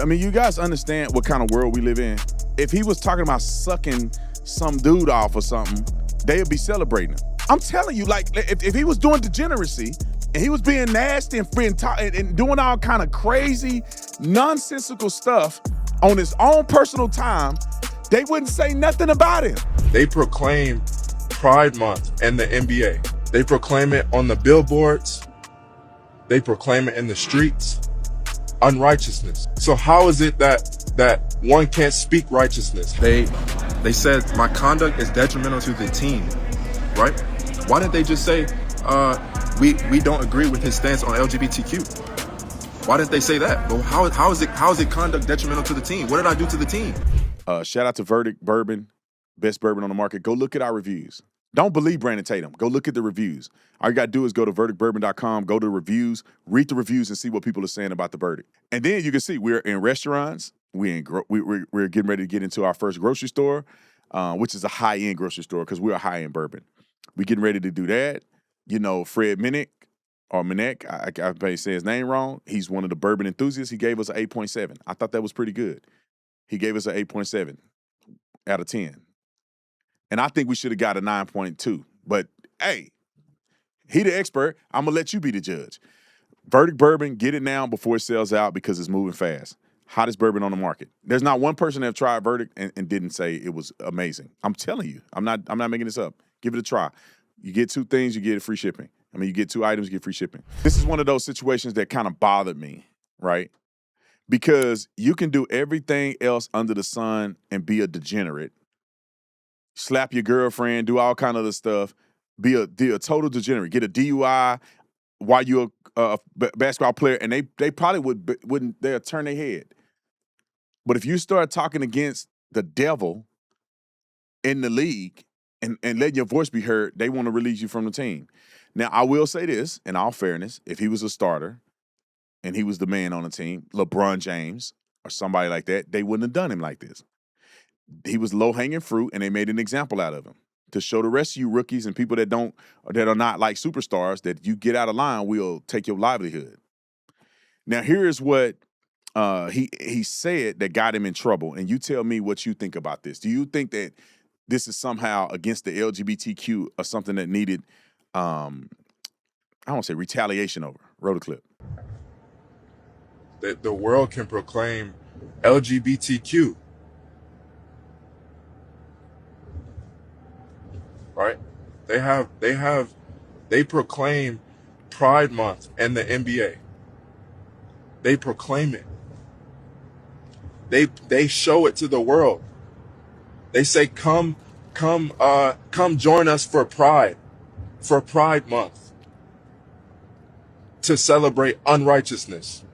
I mean, you guys understand what kind of world we live in? If he was talking about sucking some dude off or something, they'd be celebrating him. I'm telling you, like, if he was doing degeneracy and he was being nasty and doing all kind of crazy, nonsensical stuff on his own personal time, they wouldn't say nothing about him. They proclaim Pride Month in the NBA. They proclaim it on the billboards. They proclaim it in the streets. Unrighteousness. So how is it that one can't speak righteousness? They said my conduct is detrimental to the team, right? Why didn't they just say we don't agree with his stance on LGBTQ? Why didn't they say that? But how is it conduct detrimental to the team? What did I do to the team? Shout out to Verdict Bourbon, best bourbon on the market. Go look at our reviews. Don't believe Brandon Tatum. Go look at the reviews. All you got to do is go to verdictbourbon.com, go to reviews, read the reviews, and see what people are saying about the verdict. And then you can see we're in restaurants. We're getting ready to get into our first grocery store, which is a high-end grocery store because we're a high-end bourbon. We're getting ready to do that. You know, Fred Minnick, or Minnick, I may say his name wrong. He's one of the bourbon enthusiasts. He gave us an 8.7. I thought that was pretty good. He gave us an 8.7 out of 10. And I think we should have got a 9.2. But, hey, he the expert. I'm going to let you be the judge. Verdict Bourbon, get it now before it sells out because it's moving fast. Hottest bourbon on the market. There's not one person that tried Verdict and didn't say it was amazing. I'm telling you. I'm not making this up. Give it a try. You get two things, you get free shipping. I mean, you get two items, you get free shipping. This is one of those situations that kind of bothered me, right? Because you can do everything else under the sun and be a degenerate. Slap your girlfriend, do all kind of other stuff, be a total degenerate, get a DUI while you're a basketball player, and they probably wouldn't they'll turn their head. But if you start talking against the devil in the league and letting your voice be heard, they want to release you from the team. Now, I will say this, in all fairness, if he was a starter and he was the man on the team, LeBron James or somebody like that, they wouldn't have done him like this. He was low-hanging fruit, and they made an example out of him to show the rest of you rookies and people that are not like superstars that you get out of line, we'll take your livelihood. Now, here's what he said that got him in trouble, and you tell me what you think about this. Do you think that this is somehow against the LGBTQ or something that needed, I don't want to say retaliation over? Roll the clip. That the world can proclaim LGBTQ. Right? They proclaim Pride Month in the NBA. They proclaim it. They show it to the world. They say, come join us for Pride Month to celebrate unrighteousness.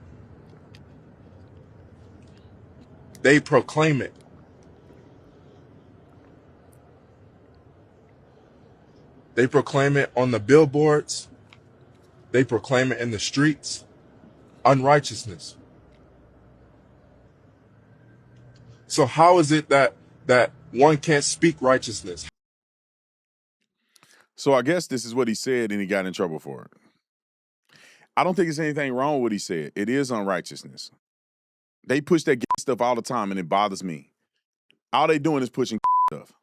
They proclaim it. They proclaim it on the billboards. They proclaim it in the streets. Unrighteousness. So how is it that one can't speak righteousness? So I guess this is what he said, and he got in trouble for it. I don't think there's anything wrong with what he said. It is unrighteousness. They push that gay stuff all the time, and it bothers me. All they doing is pushing stuff.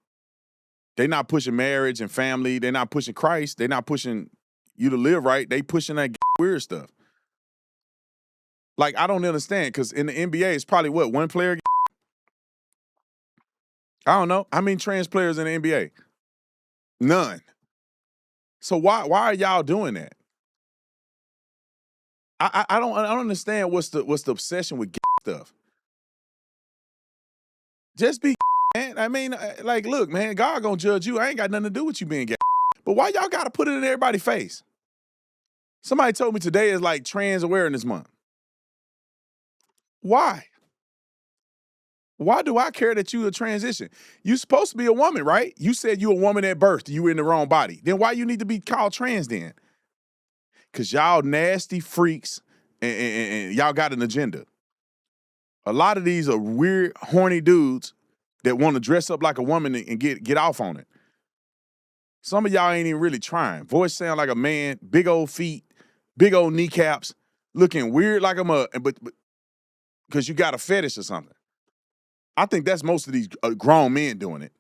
They're not pushing marriage and family. They're not pushing Christ. They're not pushing you to live right. They pushing that weird stuff. Like, I don't understand, because in the NBA, it's probably, what, one player? I don't know. How many trans players in the NBA? None. So why are y'all doing that? I don't understand what's the obsession with stuff. Just be, man. I mean, like, look, man, God gonna judge you. I ain't got nothing to do with you being gay. But why y'all gotta put it in everybody's face? Somebody told me today is like Trans Awareness Month. Why? Why do I care that you a transition? You supposed to be a woman, right? You said you a woman at birth. You were in the wrong body. Then why you need to be called trans then? Because y'all nasty freaks and y'all got an agenda. A lot of these are weird, horny dudes that want to dress up like a woman and get off on it. Some of y'all ain't even really trying. Voice sound like a man, big old feet, big old kneecaps, looking weird like a mug. But because you got a fetish or something. I think that's most of these grown men doing it.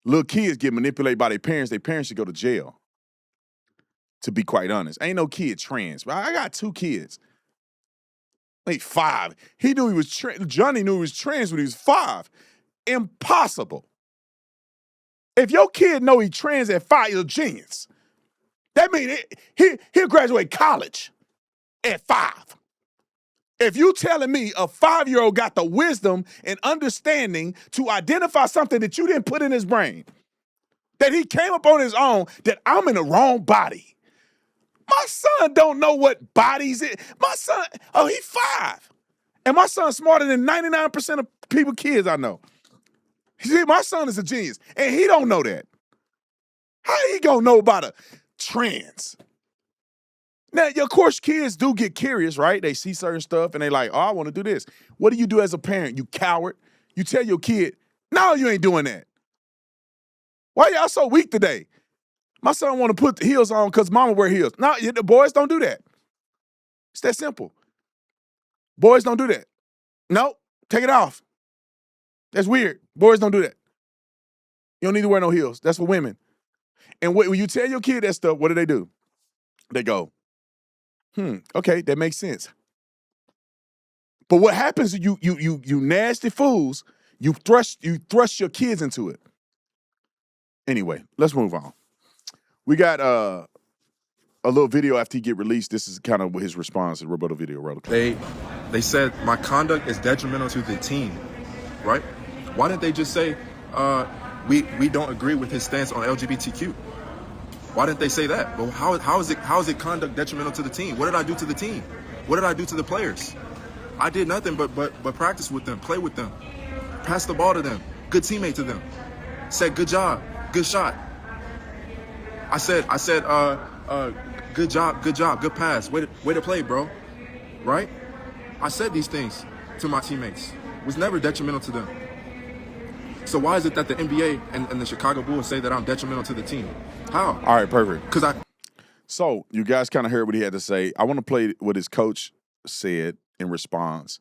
Little kids get manipulated by their parents. Their parents should go to jail, to be quite honest. Ain't no kid trans. But I got 2 kids. Wait, 5. He knew he was Johnny knew he was trans when he was 5. Impossible. If your kid know he trans at 5, you're a genius. That means he'll graduate college at 5. If you telling me a 5-year-old got the wisdom and understanding to identify something that you didn't put in his brain, that he came up on his own, that I'm in the wrong body. My son don't know what bodies it. My son, he's 5. And my son's smarter than 99% of kids I know. See, my son is a genius, and he don't know that. How he gonna know about a trans? Now, of course, kids do get curious, right? They see certain stuff and they like, oh, I want to do this. What do you do as a parent? You coward. You tell your kid, no, you ain't doing that. Why y'all so weak today? My son want to put the heels on because mama wear heels. No, the boys don't do that. It's that simple. Boys don't do that. No, take it off. That's weird. Boys don't do that. You don't need to wear no heels. That's for women. And when you tell your kid that stuff, what do? They go, okay, that makes sense. But what happens is you nasty fools, you thrust your kids into it. Anyway, let's move on. We got a little video after he get released. This is kind of his response to the rebuttal video. They said my conduct is detrimental to the team, right? Why didn't they just say we don't agree with his stance on LGBTQ? Why didn't they say that? Well, how is it conduct detrimental to the team? What did I do to the team? What did I do to the players? I did nothing but practice with them, play with them, pass the ball to them, good teammate to them. Said good job, good shot. I said good job, good pass, way to play, bro. Right? I said these things to my teammates. It was never detrimental to them. So why is it that the NBA and the Chicago Bulls say that I'm detrimental to the team? How? All right, perfect. Because So you guys kind of heard what he had to say. I want to play what his coach said in response.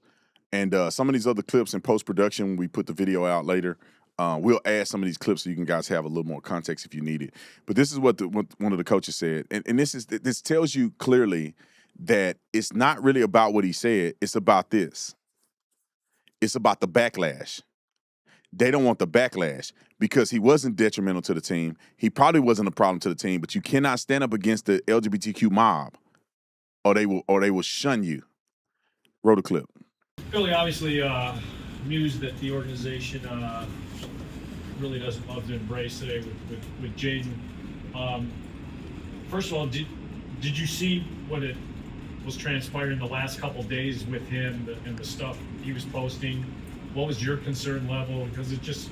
And some of these other clips in post-production, when we put the video out later, we'll add some of these clips so you can guys have a little more context if you need it. But this is what one of the coaches said. And this tells you clearly that it's not really about what he said. It's about this. It's about the backlash. They don't want the backlash because he wasn't detrimental to the team. He probably wasn't a problem to the team, but you cannot stand up against the LGBTQ mob or they will shun you. Roll the clip. Billy, obviously news that the organization really doesn't love to embrace today with Jaden. First of all, did you see what it was transpiring the last couple of days with him and the stuff he was posting? What was your concern level? Because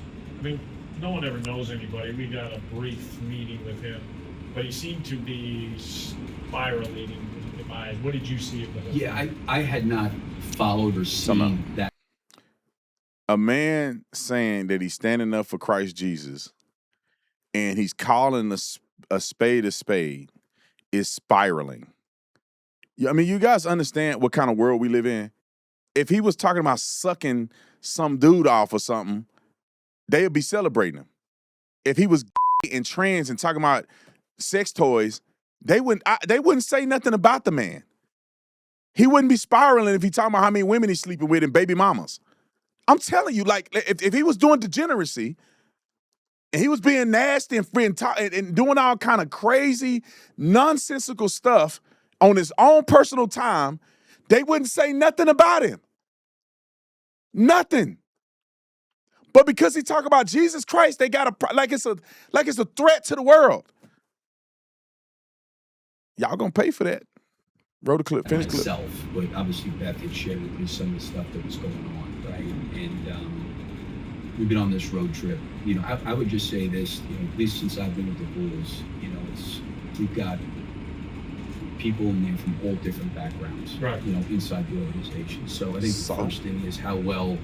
no one ever knows anybody. We got a brief meeting with him, but he seemed to be spiraling in my eyes. What did you see of him? Yeah, I had not followed or seen that. A man saying that he's standing up for Christ Jesus and he's calling a spade is spiraling. You guys understand what kind of world we live in? If he was talking about sucking some dude off or something, they would be celebrating him. If he was gay and trans and talking about sex toys, they wouldn't say nothing about the man. He wouldn't be spiraling if he talking about how many women he's sleeping with and baby mamas. I'm telling you, like, if he was doing degeneracy and he was being nasty and doing all kind of crazy, nonsensical stuff on his own personal time, they wouldn't say nothing about him. Nothing. But because he talk about Jesus Christ, they got like it's a threat to the world. Y'all gonna pay for that. Roll the clip. Finish clip. But obviously Beth had shared with me some of the stuff that was going on, right? And we've been on this road trip. I would just say this. At least since I've been with the Bulls, we've got people in there from all different backgrounds, right? Inside the organization. So I think the first thing is how well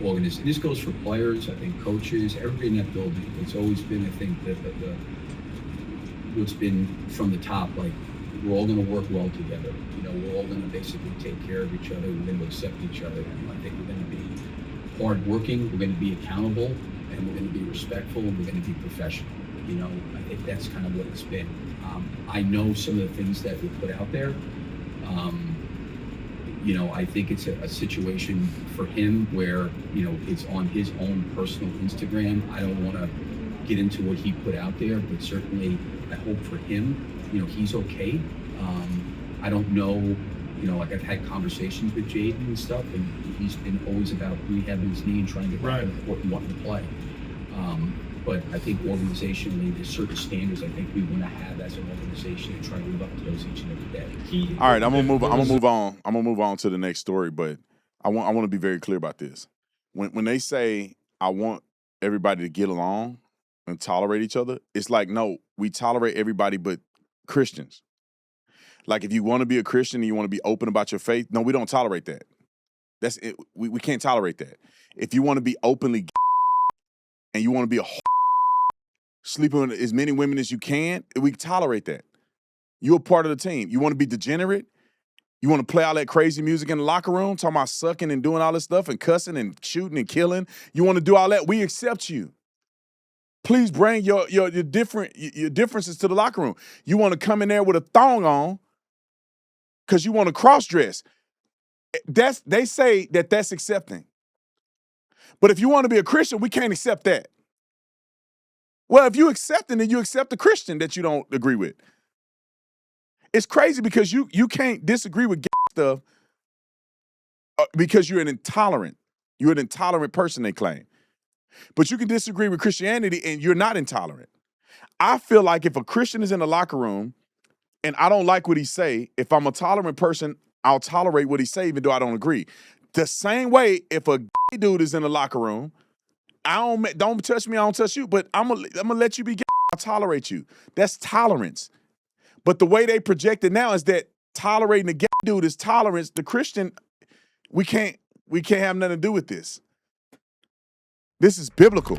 organized. And this goes for players, I think coaches, everybody in that building. It's always been, I think, that what's been from the top, like we're all going to work well together. We're all going to basically take care of each other. We're going to accept each other. And I think we're going hardworking, we're going to be accountable, and we're going to be respectful, and we're going to be professional. You know, I think that's kind of what it's been. I know some of the things that were put out there. You know, I think it's a situation for him where, you know, it's on his own personal Instagram. I don't want to get into what he put out there, but certainly I hope for him, you know, he's okay. I don't know, you know, like I've had conversations with Jaden and stuff, and he's been always about rehabbing his knee and trying to get back in the court and wanting to play. But I think organizationally, there's certain standards I think we want to have as an organization and try to live up to those each and every day. All right, I'm gonna move on to the next story, but I want to be very clear about this. When they say I want everybody to get along and tolerate each other, it's like, no, we tolerate everybody but Christians. Like, if you want to be a Christian and you want to be open about your faith, no, we don't tolerate that. That's it. We can't tolerate that. If you want to be openly gay and you want to be sleeping with as many women as you can, we tolerate that. You're a part of the team. You want to be degenerate? You want to play all that crazy music in the locker room, talking about sucking and doing all this stuff and cussing and shooting and killing? You want to do all that? We accept you. Please bring your differences to the locker room. You want to come in there with a thong on because you want to cross-dress. They say that that's accepting. But if you want to be a Christian, we can't accept that. Well, if you accept it, then you accept the Christian that you don't agree with. It's crazy because you can't disagree with gay stuff because you're an intolerant. You're an intolerant person, they claim. But you can disagree with Christianity and you're not intolerant. I feel like if a Christian is in the locker room and I don't like what he say, if I'm a tolerant person, I'll tolerate what he say even though I don't agree. The same way, if a gay dude is in the locker room, don't touch me, I don't touch you, but I'm gonna let you be gay. I'll tolerate you. That's tolerance. But the way they project it now is that tolerating the gay dude is tolerance. The Christian, we can't have nothing to do with this. This is biblical.